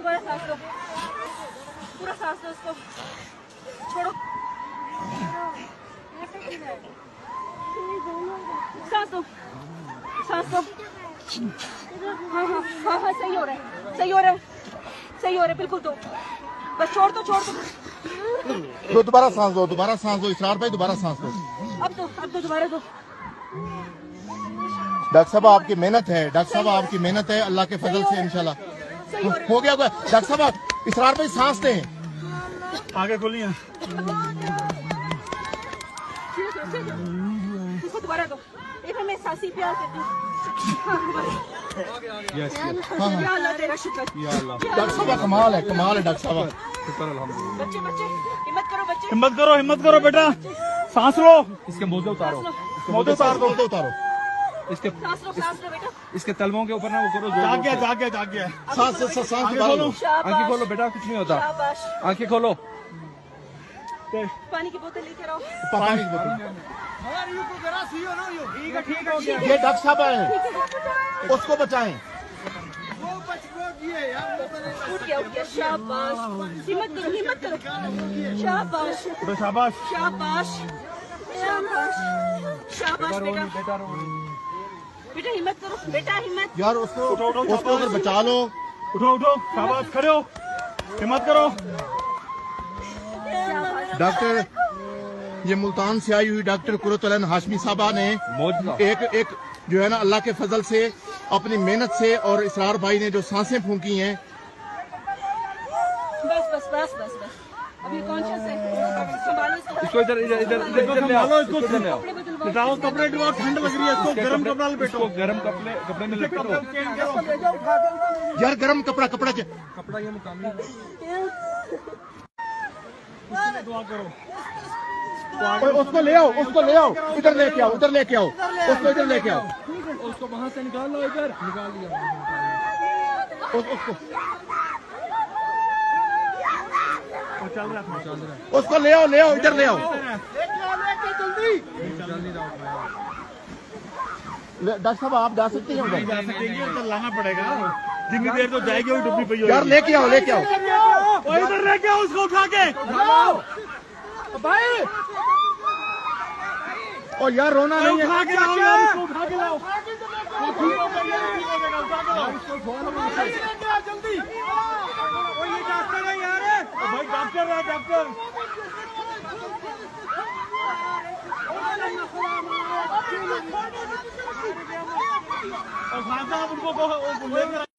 दोबारा सांस लो, पूरा सांस लो उसको, छोड़ो, सांस लो, सांस लो। हाँ हाँ हाँ हाँ, सही हो रहा है, सही हो रहा है, सही हो रहा है, बिल्कुल। तो बस छोड़ दो, छोड़ दो। दोबारा सांस दो, दोबारा सांस दो इसरार भाई, दोबारा सांस दो। अब दो, दोबारा दो। डॉक्टर साहब आपकी मेहनत है, डॉक्टर साहब आपकी मेहनत है, अल्लाह के फजल से इंशाल्लाह हो गया। डॉक्टर साहब इसरार भाई सांस दें, आगे खोलिए। इसको दोबारा दो, एक मैं सांसी प्यार देती हूँ। यस या अल्लाह तेरा शुक्र। डॉक्टर साहब कमाल है, कमाल है डॉक्टर साहब। बच्चे बच्चे हिम्मत करो, बच्चे हिम्मत करो, हिम्मत करो बेटा, सांस लो। इसके मोजे उतारो, मोजे उतार दो, उतारो इसके सांस लो बेटा। इसके तलवों के ऊपर ना वो करो। जाग गया, जाग गया, जाग गया। सांस खोलो, आंखें खोलो बेटा, कुछ नहीं होता, आंखें खोलो। पानी की बोतल लेके आओ। पानी की बोतल। ठीक है, ठीक हो गया। ये डॉक्टर साहब आए, उसको बचाएं। उठ गया, शाबाश, हिम्मत करो, हिम्मत करो, शाबाश शाबाश, शाबाश, शाबाश, शाबाश बेटा, बेटा हिम्मत करो, बेटा हिम्मत। यार उसको अगर बचा लो। उठो उठो, शाबाश, खड़े हो, हिम्मत करो। डॉक्टर ये मुल्तान से आई हुई डॉक्टर कुरतुलन हाशमी साहबा ने एक जो है ना अल्लाह के फजल से अपनी मेहनत से और इसरार भाई ने जो सांसें फूंकी हैं। बस बस बस बस बस, अभी कॉन्शियस है, संभालो इसको, इधर इधर इधर इधर ले आओ, इसको बताओ, कपड़े बहुत ठंड लग रही है, इसको गरम कपड़ा लपेटो, गरम कपड़े में लपेटो। यार गरम कपड़ा ये मुकामी दुआ करो। उसको ले आओ, इधर लेके आओ, उसको इधर लेके आओ, उसको वहां से निकाल लो, इधर निकाल लिया उसको चल रहा था, उसको ले आओ, इधर ले आओ। डॉक्टर साहब आप जा सकते हैं उधर? लाना पड़ेगा, जितनी देर तो जाएगी वो डुबी पई यार लेके आओ, इधर लेके आओ, उसको उठा के भाई। और यार रोना नहीं है, उठा के लाओ यार, उसको उठा के लाओ, जल्दी। ये डॉक्टर है यार, भाई डॉक्टर है, डॉक्टर। और खान साहब उनको